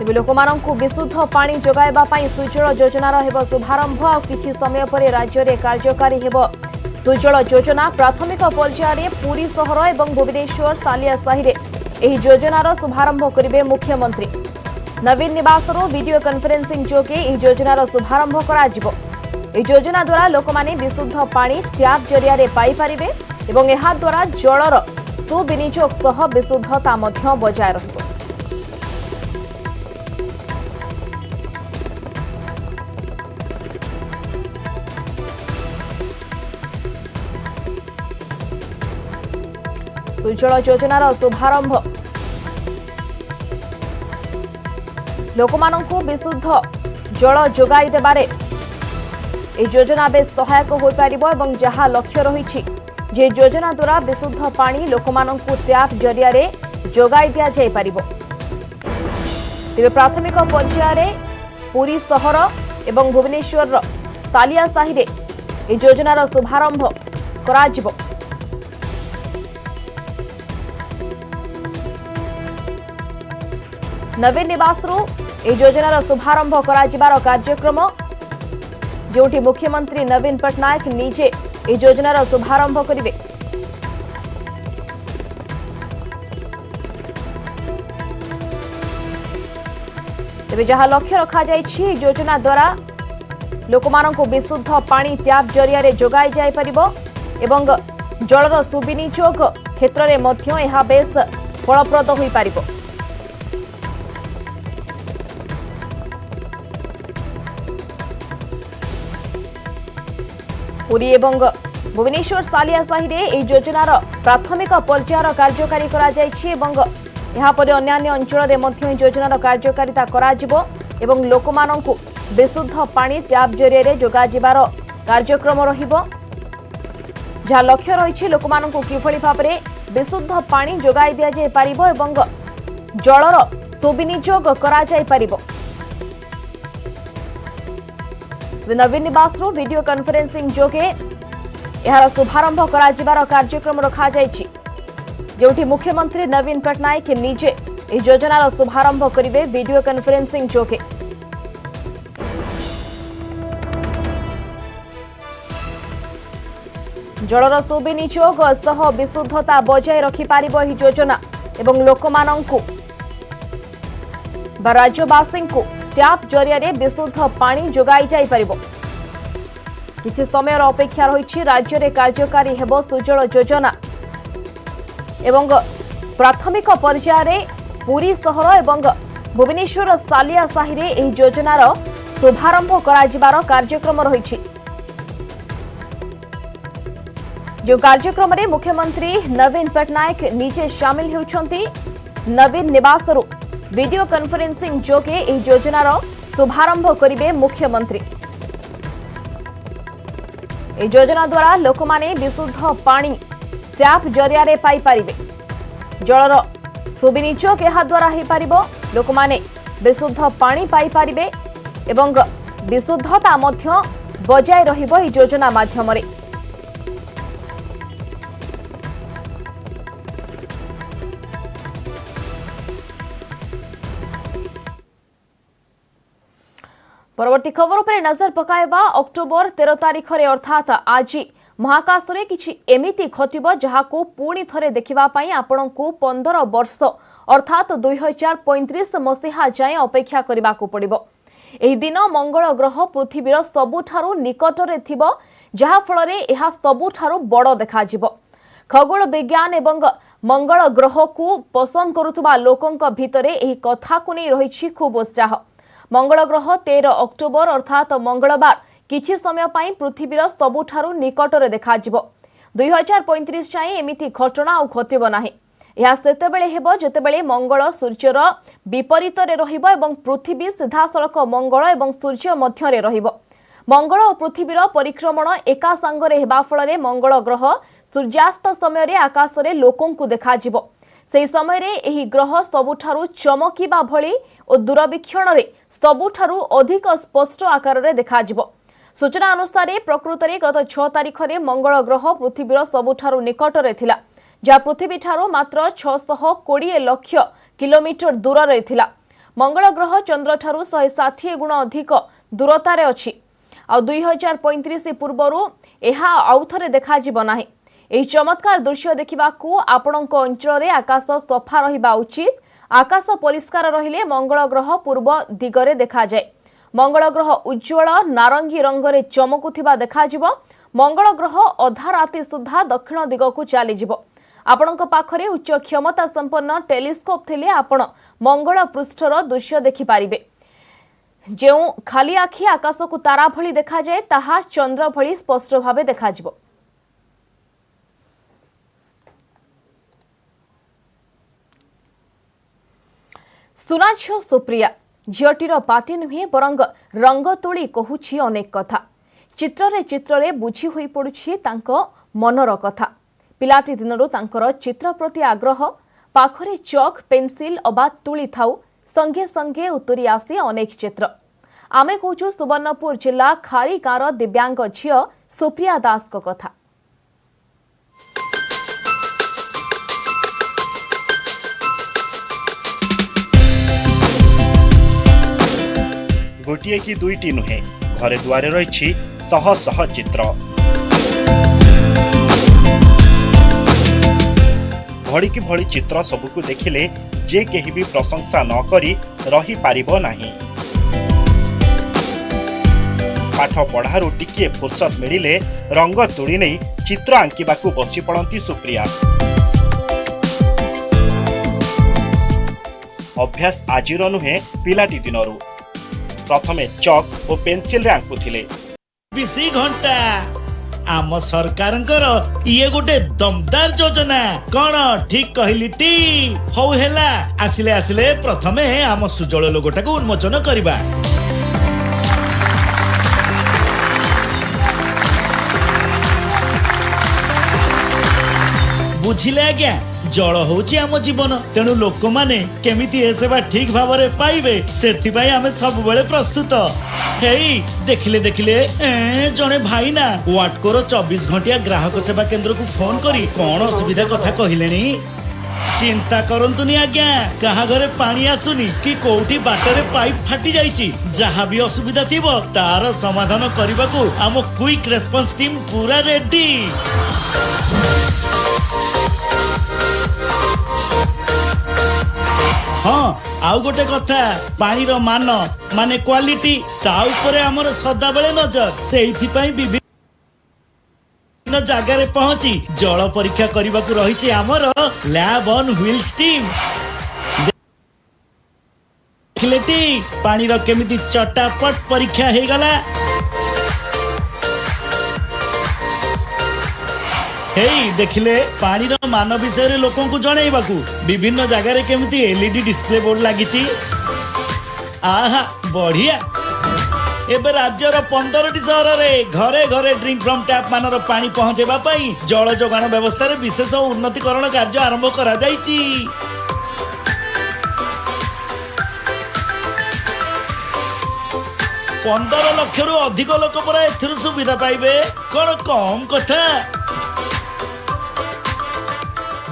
तेज लोक विशुद्ध पानी जोगाइबा पई सुजल योजनार हेबो शुभारंभ। आ किछि समय पर राज्य में कार्यकारी हेबो सुजल योजना प्राथमिक पर्यायर पुरी सहर और भुवनेश्वर सालिया साहि में यह योजनार शुभारंभ करेंगे मुख्यमंत्री नवीन निवास वीडियो कॉन्फ्रेंसिंग जोगे यह योजनार शुभारंभ करा जिवो। यह योजना द्वारा लोक माने विशुद्ध पानी टैप जरिया पाई परिबे। एवं ଏହା द्वारा जलर सुविनियोग सह विशुद्धता मध्य बजाय रहिबो। सुजल योजनार शुभारंभ लोकमानंकु विशुद्ध जल जोगाई देबारे ए योजना बेस सहायक हो पारिबो एवं जहा लक्ष्य रहिछि जे योजना द्वारा विशुद्ध पानी लोकमानंकु टैप जरिया रे जोगाई दिया जाय पारिबो। तेबे प्राथमिक पर्याय रे पुरी सहर एवं भुवनेश्वर सालिया साही रे ए योजनार शुभारंभ कराजिबो। नवीन निवास ए योजनार शुभारंभ कराजिबार कार्यक्रम जोटी मुख्यमंत्री नवीन पटनायक निजे ए योजनार शुभारंभ करिवे। तेबे जहा लक्ष्य रखा जायछि योजना द्वारा लोकमानंकु विशुद्ध पानी टैप जरिया रे जोगाई जाय परिबो एवं जलर सुविनियोग क्षेत्र रे मध्य एहा बेस फलप्रद होई पारिबो। पुरी एवं भुवनेश्वर सालिया साही रे ए योजनार प्राथमिक पर्यायर कार्यकारी करा जायछि एवं यहाँ पर अन्यान्य अंचल रे मध्य योजनार कार्यकारिता कराजिबो एवं लोकमानंकु विशुद्ध पानी टैप जरिया रे जोगा जिबार कार्यक्रम रहिबो। जहा लक्ष्य रहिछि लोकमानंकु किभଳି भाबरे विशुद्ध पानी जोगाई दिया जाय पारिबो एवं जलर सुविनियोग करा जाय पारिबो। नवीन निवास वीडियो कॉन्फ्रेंसिंग जोगे यार शुभारंभ कराजिबार कार्यक्रम रखा जायछि जोठी मुख्यमंत्री नवीन पटनायक निजे ए योजनार शुभारंभ करिवे वीडियो कॉन्फ्रेंसिंग जोगे। जलर सुविनियोग सह विशुद्धता बजाय रखि पारिबो एही योजना एवं लोकमानंकु बा राज्यवासींकु टैप जरिया रे विशुद्ध पानी जोगाई जाय परिबो। किछि समय अपेक्षा रहिछि राज्य रे कार्यकारी हेबो सुजल योजना एवं प्राथमिक पर्याय रे पुरी सहर एवं भुवनेश्वर सालिया साही रे एही योजनार शुभारंभ कराजिबार कार्यक्रम रहिछि। जो कार्यक्रम रे मुख्यमंत्री नवीन पटनायक निजे शामिल होउछंती। नवीन निवास वीडियो कॉन्फ्रेंसिंग जोगे एही योजनार शुभारंभ करिवे मुख्यमंत्री। ए योजना द्वारा लोकमाने विशुद्ध पानी टैप जरिया रे पाई पारिबे। जलर सुविनियोग एहा द्वारा हे पारिबो। लोकमाने विशुद्ध पानी पाई पारिबे एवं विशुद्धता मध्य बजाय रहिबो एही योजना माध्यम रे। परवर्ती खबर पर नजर पकाइबा। अक्टोबर 13 तारिख रे अर्थात आज महाकाश रे किछि एमिति घटिबो जहाको पुणी थरे देखिबा पई आपनकु 15 वर्ष अर्थात 2035 मसीहा जाय अपेक्षा करबा को पड़िबो। एही दिन मंगल ग्रह पृथ्वीर सबुठारु निकटरे थिबो जहा फल रे एहा सबुठारु बड़ देखा जिवो। खगोल विज्ञान एवं मंगल ग्रह को पसंद करुथबा लोकंक भितरे एही कथा को नै रहिछि खूब उत्साह। मंगल ग्रह 13 अक्टोबर अर्थात मंगलवार किछि समय पाई पृथ्वीर सबुठारु निकटरे देखा जिवो। 2035 जाए एमिति घटना आ घटिबो नाही। यह सेतेबेले हेबो जेतेबेले मंगल सूर्यर विपरीत रे रहिबो एवं पृथ्वी सीधासळख मंगल एवं सूर्य मध्य रे रहिबो। मंगल और पृथ्वीर परिक्रमण एका संगरे हेबा फଳରେ मंगल ग्रह सूर्यास्त समय रे आकाश रे लोकंकु देखा जिवो। सेही समय रे एही ग्रह सबुठारु चमकीबा भଳି और दूरवीक्षण रे सबुठारु अधिक स्पष्ट आकार रे देखा जिवो। सूचना अनुसार प्रकृत रे गत 6 तारिख रे मंगल ग्रह पृथ्वीर सबुठारु निकट रे थिला जहा पृथ्वी ठारू मात्र 620 लाख किलोमीटर दूर रे थिला। मंगल ग्रह चंद्र ठारू 160 गुण अधिक दूरता रे अछि आ 2035 पूर्वरु एहा आउथरे देखा जिवो नाही। एही चमत्कार दृश्य देखिबाकू आपणक अंचल रे आकाश सफा रहिबा उचित। आकाश परिष्कार रहिले मंगल ग्रह पूर्व दिगरे देखा जाय। मंगल ग्रह उज्जवल नारंगी रंग रे चमकुथिबा देखा जिवो। मंगल ग्रह अधा राति सुधा दक्षिण दिग को चलीजिव। आपणक पाखरे उच्च क्षमता संपन्न टेलीस्कोप थिले आपण मंगल पृष्ठर दृश्य देखिपारिबे। जो खाली आखि आकाश को तारा भली देखा जाए ताहा चंद्र भली स्पष्ट भावे देखाजिव। सुना झियो सुप्रिया झीटीर पाटी नुहे बरंग रंग तोली कहूछि अनेक कथा। चित्ररे चित्ररे बुझी होई पड़ुछि तांको मनर कथा। पिलाटी दिनरु तांकर चित्र प्रति आग्रह। पाखरे चक पेंसिल अबा तुली थाउ संगे संगे उतरी आसे अनेक चित्र। आमे कहूछु सुवर्णपुर जिला खारी गाँर दिव्यांग झियो सुप्रिया दास को कथा।
गोटिए कि दुईटी नुहे घरे दुआरे रही शह शह चित्र। भड़ी की भड़ी चित्र सबुकु देखिले जे केही भी प्रशंसा न करी रही पारिबो नाही। पाठ पढ़ारू टिके फुर्सत मिलिले रंग तुड़ी नहीं चित्र आंकिबाकू बसी पड़ती सुप्रिया। अभ्यास आजिर नुहे पिलाटी दिनरू। प्रथमे चक और पेंसिल रे आंकुथिले।
24 घंटा आम सरकारंकर ये गोटे दमदार योजना कौन ठीक कहली टी हौ हेला। आसिले आसिले प्रथमे आम सुजल लोगोटा को उन्मोचन करबा। बुझिले आज्ञा जल होची आम जीवन तेणु लोक माने केमिति ए सेवा ठीक भावरे पाइबे सेति भाई आमे सब बेले प्रस्तुत। हेई देखिले देखिले जने भाई ना वाटकोर 24 घंटिया ग्राहक सेवा केंद्र को फोन करी कौन असुविधा कथा कहिलेनी। चिंता करंतुनी आज्ञा कहा घरे पानी आसुनी कि कोउठी बाटरे पाइप फाटी जाईची जहां भी असुविधा थिबो तार समाधान करबाकू आम क्विक रेस्पॉन्स टीम पूरा रेडी। हाँ आउ गोटे कथा पानी रो मान माने क्वालिटी ता ऊपरे हमर सदा बेले नजर सेइथि पई विभिन्न जगह रे पहुंची जल परीक्षा करबाकू रहिछि हमर लैब ऑन व्हील्स टीम। देखलेटी पानी रो केमिति चटापट परीक्षा हे गला। हेई देखिले पानी रो मान विषय रे लोकों को जणाइबाकू विभिन्न जगह रे केमिति एलईडी डिस्प्ले बोर्ड लागिची। आहा बढ़िया। एबे राज्यर 15टी सहर रे घरे घरे ड्रिंक फ्रॉम टैप मानर पानी पहुंचेबा पई जल जोगान व्यवस्था रे विशेष उन्नतिकरण कार्य आरंभ करा जाईची। 15 लाख रु अधिक लोक परा एथिरु सुविधा पाइबे कोन कम कथा।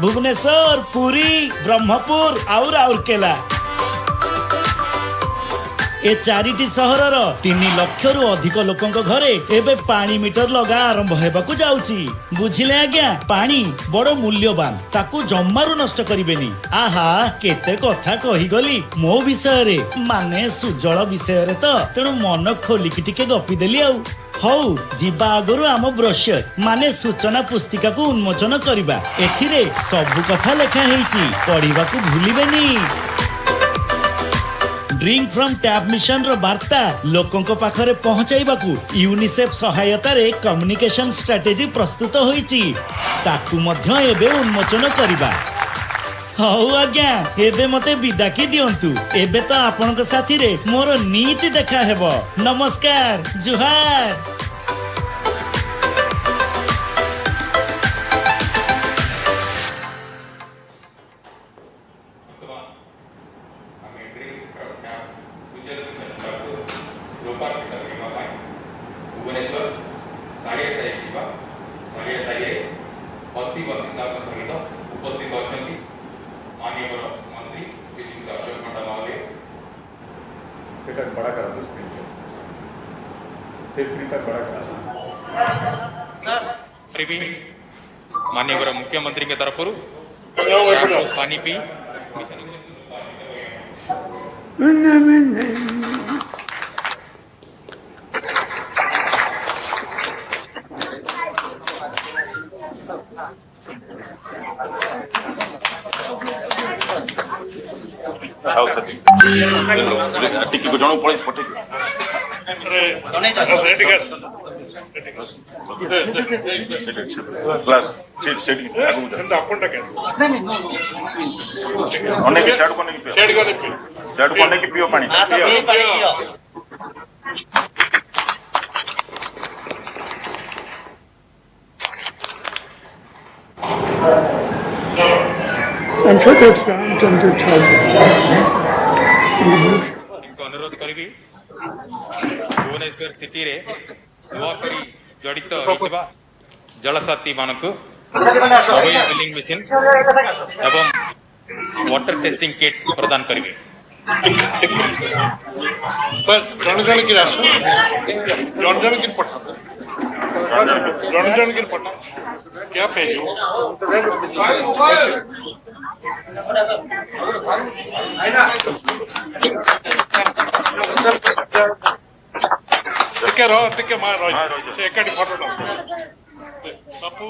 भुवनेश्वर पुरी ब्रह्मपुर और राउरकेला ए 4टी सहरर 3 लाख रु अधिक लोकंक घरे एबे पानी मीटर लगा आरंभ हेबाकू जाउची। बुझिले आज्ञा पानी बड़ मूल्यवान ताकू जम्मारू नष्ट करिबेनी। आहा केते कथा कहि गली मो विषय रे माने सुजल विषय रे तो तेणु मन खोलिकी टिके गपी देली आउ। हौ जीवा आगरु आम ब्रोशर माने सूचना पुस्तिका को उन्मोचन करिबा। एथिरे सब कथा लेखा हेची पढिबाकू भूलिबेनी। ड्रिंक फ्रॉम टैप मिशन रो वार्ता लोकों को पाखरे पहुंचाइबाकू यूनिसेफ सहायता रे कम्युनिकेशन स्ट्रेटेजी प्रस्तुत होईची ताकू मध्य एबे उन्मोचन करिबा। हौ आज्ञा एबे मते विदाकी दियंतु एबे तो आपनक साथी रे मोर नीति देखा हेबो। नमस्कार जुहार।
भुवनेश्वर साढ़े बस्ती बसिंदा सहित उपस्थित अच्छा माननीय मंत्री श्री अशोक खंडा महोदय से बड़ा करा स्क्रीन से स्क्रीन तक बड़ा करा माननीय मुख्यमंत्री के तरफ पानी पी
टिकी को जणो पळेस पठे क्लास सेट अनेक सेट कोने की पियो पानी
I'm sure that's Ramchandra Chaudhary.
अनुरोध करी भुवनेश्वर सिटी रे नुआ करी जड़ित होइतबा जलशक्ति मानकु मोबाइल बिलिंग मशीन एवं वाटर टेस्टिंग किट प्रदान करिवे
जन की पठा जन की पठा क्या पेजो टिके मार से एकटी फोटो बापू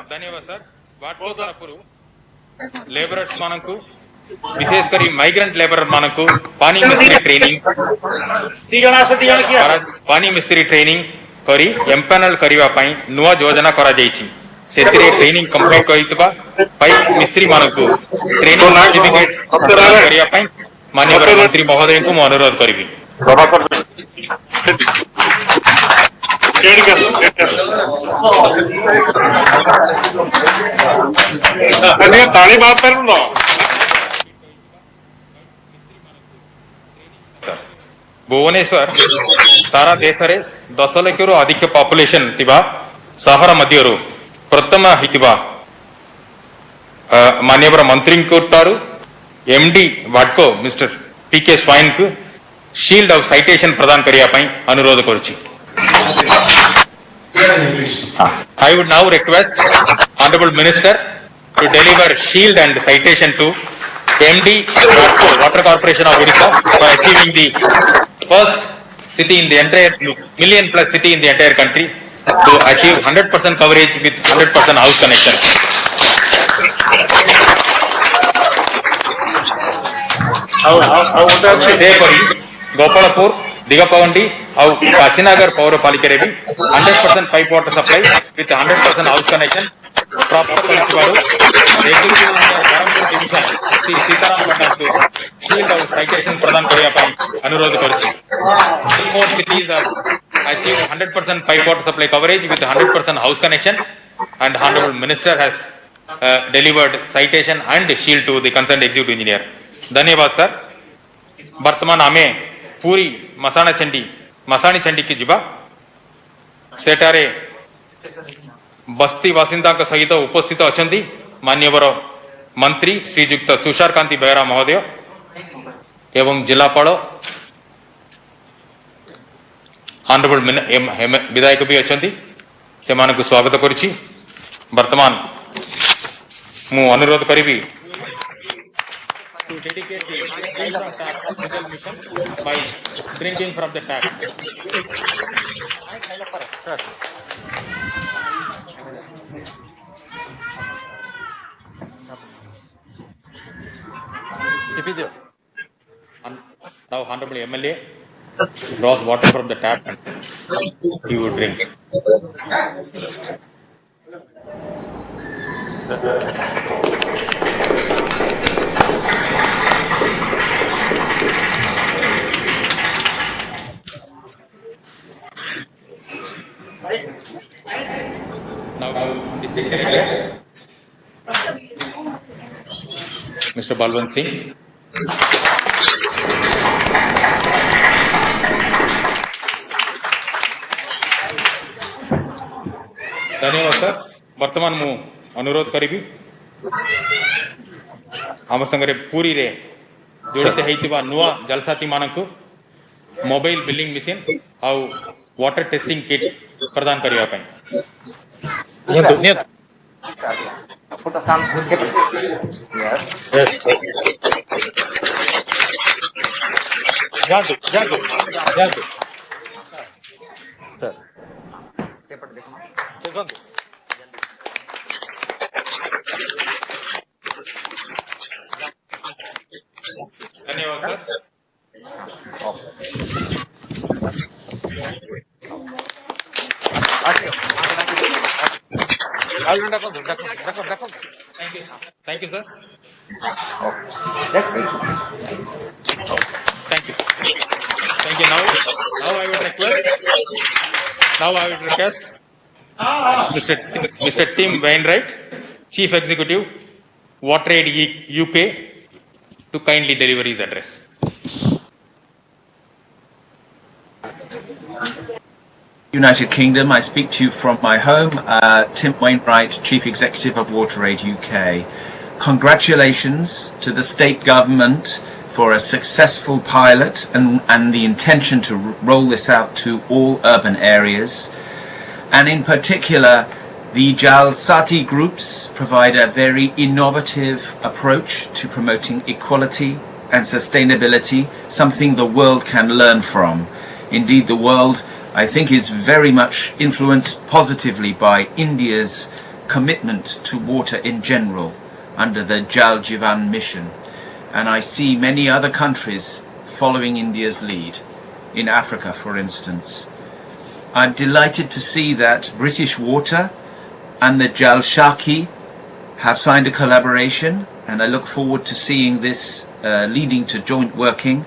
धन्यवाद सर वाटको तरफरु लेबरर्स मानकु विशेष करी माइग्रेंट लेबर मानकु पानी मिस्त्री ट्रेनिंग करी एम्पैनल करिवा पई नुवा योजना करा जाईछि सेतिरे ट्रेनिंग कंप्लीट करितबा पाइप मिस्त्री मानकु ट्रेनिंग सर्टिफिकेट करिया पई माननीय मंत्री महोदय को मैं अनुरोध करिवि
ताली बात कर लो
भुवनेश्वर सारा देश रे 10 लाख रु अधिक पॉपुलेशन थिबा सहर मध्यरु प्रथम हितिबा माननीय मंत्री को तारु एमडी वाटको मिस्टर पीके स्वाइन को शील्ड ऑफ साइटेशन प्रदान करिया पई अनुरोध करूची I would now request Honorable Minister to deliver shield and citation to MD Water Corporation of Odisha for achieving the first city in the entire million plus city in the entire country to achieve 100% coverage with 100% house connection. Gopalapur, Digapavandi, Kasinagar Power Palikare 100% pipe water supply with 100% house connection. Proper connectivity. Sitaram Patanku, shield of citation Pradhan Kariapai, Anurodh Korchi. Three more cities have achieved 100% pipe water supply coverage with 100% house connection, and Honorable Minister has delivered citation and shield to the concerned executive engineer. धन्यवाद sir वर्तमान आमे पूरी मसाणी चंडी की जीवा सेटारे बस्ती बासिंदा सहित उपस्थित अछंती मान्यवर मंत्री श्रीजुक्त तुषार कांति बेहरा महोदय एवं जिलापाल ऑनरेबल विधायक भी अछंती से मानक स्वागत करिछि वर्तमान मु अनुरोध करिबी to dedicate the drink from tap mission by drinking from the tap. Now Honorable MLA draws water from the tap and he would drink. Now, District Secretary, Mr. Balwant Singh. धन्यवाद sir वर्तमान मु अनुरोध करी आम संगे पूरी रे जोड़ित होइतिबा नुआ जलसाती मानकु मोबाइल बिलिंग मशीन आउ वाटर टेस्टिंग किट प्रदान करिया पई
जादू
सर धन्यवाद sir thank you sir thank you now I would request Mr. Tim Wainwright, Chief Executive, WaterAid UK, to kindly deliver his address.
United Kingdom, I speak to you from my home, Tim Wainwright, Chief Executive of WaterAid UK. Congratulations to the state government for a successful pilot and the intention to roll this out to all urban areas. And in particular, the Jalsati groups provide a very innovative approach to promoting equality and sustainability, something the world can learn from. Indeed, the world, I think, is very much influenced positively by India's commitment to water in general under the Jal Jeevan mission. And I see many other countries following India's lead, in Africa, for instance. I'm delighted to see that British Water and the Jal Shaki have signed a collaboration, and I look forward to seeing this leading to joint working.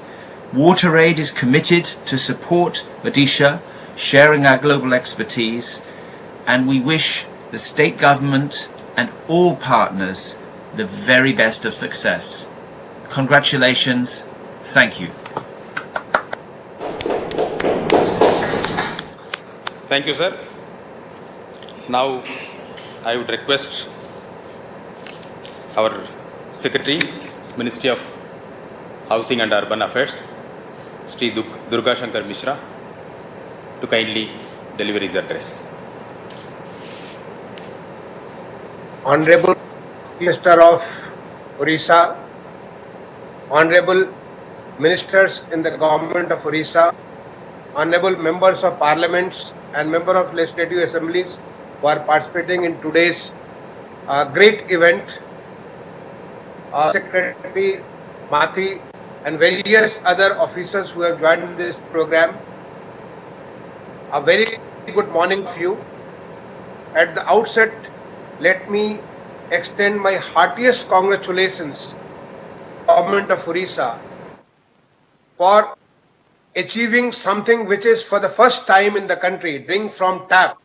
WaterAid is committed to support Odisha, sharing our global expertise, and we wish the state government and all partners the very best of success. Congratulations. Thank you.
Thank you, sir. Now, I would request our Secretary, Ministry of Housing and Urban Affairs, Sri Durga Shankar Mishra, to kindly deliver his address.
Honorable Minister of Orissa, Honorable Ministers in the Government of Orissa, Honorable Members of Parliaments and Members of Legislative Assemblies who are participating in today's great event, Secretary Mathi and various other officers who have joined this program, a very good morning to you. At the outset, let me extend my heartiest congratulations to the Government of Orissa for achieving something which is for the first time in the country, drink from tap.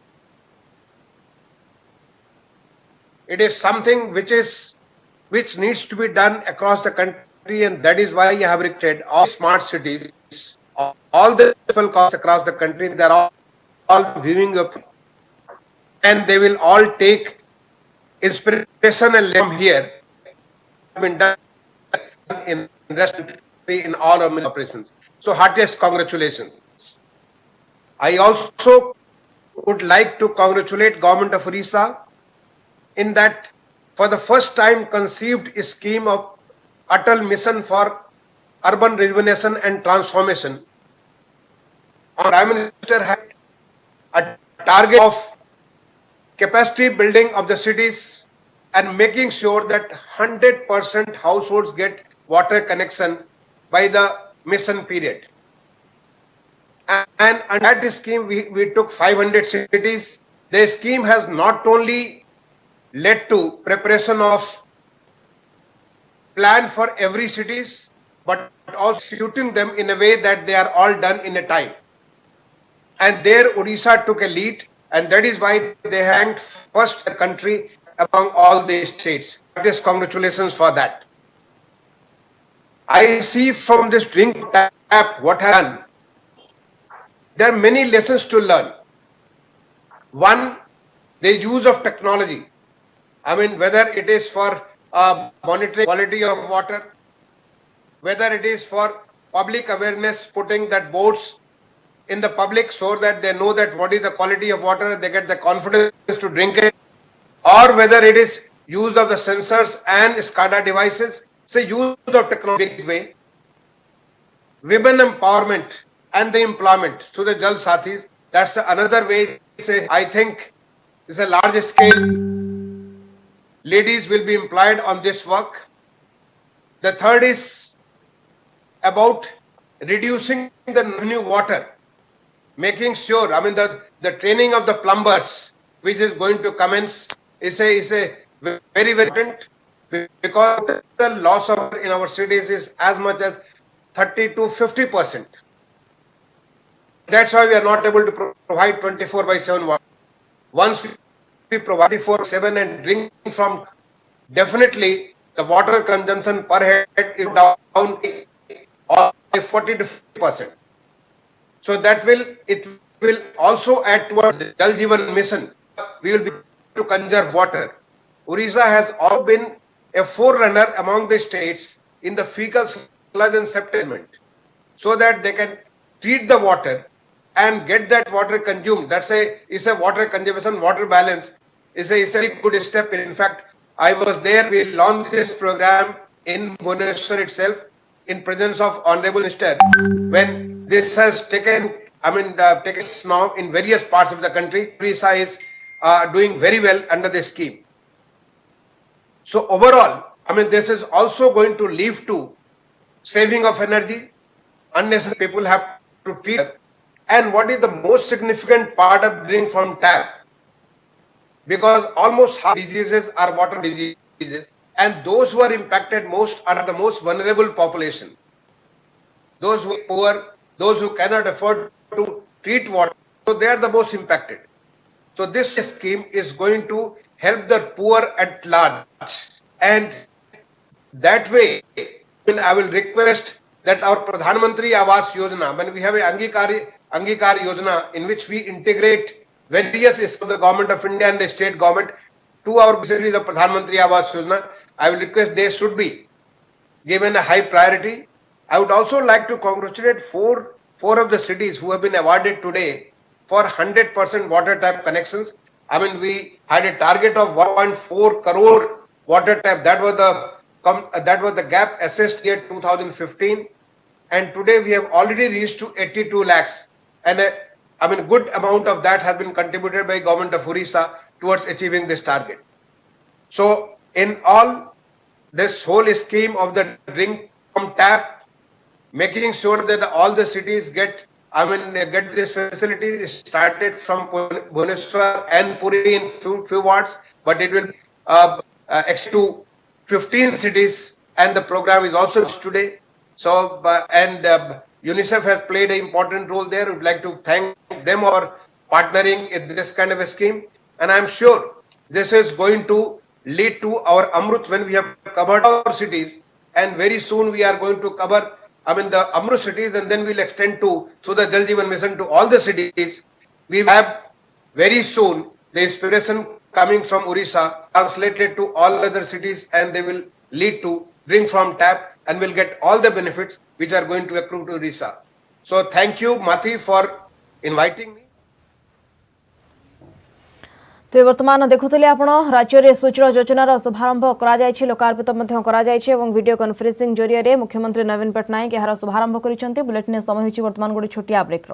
It is something which needs to be done across the country, and that is why I have erected all smart cities, all the people across the country. They are all viewing up, and they will all take inspiration and from here. Have been done in in all of operations. So heartiest congratulations. I also would like to congratulate Government of Orissa in that for the first time conceived a scheme of Atal Mission for Urban Rejuvenation and Transformation. Our Prime Minister had a target of capacity building of the cities and making sure that 100% households get water connection by the mission period. And under that scheme, we took 500 cities. The scheme has not only led to preparation of plan for every cities, but also shooting them in a way that they are all done in a time. And there Odisha took a lead, and that is why they ranked first in the country among all the states. Heartiest congratulations for that. I see from this drink tap what has done. There are many lessons to learn. One, the use of technology. I mean, whether it is for monitoring quality of water, whether it is for public awareness, putting that boards in the public so that they know that what is the quality of water, they get the confidence to drink it, or whether it is use of the sensors and SCADA devices, say use of technology way, women empowerment and the employment through the Jal Sathis, that's another way. Say, I think it's a large scale. Ladies will be employed on this work. The third is about reducing the new water, making sure, I mean, the training of the plumbers, which is going to commence, is a very, very important, because the loss of in our cities is as much as 30 to 50%. That's why we are not able to provide 24/7 water. Once we provide 24/7 and drink from, definitely the water consumption per head is down by 40 to 50%. So that it will also add towards the Jal Jeevan mission. We will be able to conserve water. Orissa has all been a forerunner among the states in the fecal sludge and septement, so that they can treat the water and get that water consumed. That's is a water conservation, water balance is a good step. In fact, I was there. We launched this program in Bhubaneswar itself in presence of Honorable Minister. When this has taken, taken now in various parts of the country, Orissa is doing very well under this scheme. So overall, this is also going to lead to saving of energy. Unnecessary people have to treat. And what is the most significant part of drinking from tap? Because almost half diseases are water diseases, and those who are impacted most are the most vulnerable population. Those who are poor, those who cannot afford to treat water, so they are the most impacted. So this scheme is going to help the poor at large, and that way, I will request that our Pradhan Mantri Awas Yojana, when we have a Angikar Yojana in which we integrate various of the government of India and the state government to our basically the Pradhan Mantri Awas Yojana, I will request they should be given a high priority. I would also like to congratulate four of the cities who have been awarded today for 100% water tap connections. We had a target of 1.4 crore water tap. That was the gap assessed year 2015, and today we have already reached to 82 lakhs, and a good amount of that has been contributed by government of Orissa towards achieving this target. So in all, this whole scheme of the drink from tap, making sure that all the cities get this facility started from Bhubaneswar and Puri in few wards, but it will extend to 15 cities, and the program is also today. So, UNICEF has played an important role there. We would like to thank them for partnering in this kind of a scheme. And I'm sure this is going to lead to our Amrut when we have covered our cities. And very soon we are going to cover, the Amrut cities, and then we'll extend to the Jal Jeevan mission to all the cities. We have very soon the inspiration coming from Orissa translated to all other cities, and they will lead to drink from tap, and will get all the benefits which are going to accrue to Orissa. So thank you, Mati, for inviting me.
तो वर्तमान देखुले आपण राज्य में सूचना योजनार शुभारंभ कर लोकार्पित video conferencing जरिए मुख्यमंत्री नवीन पट्टनायक यार शुभारंभ कर बुलेटिन समय होची वर्तमान गोटे छोटिया ब्रेक्र।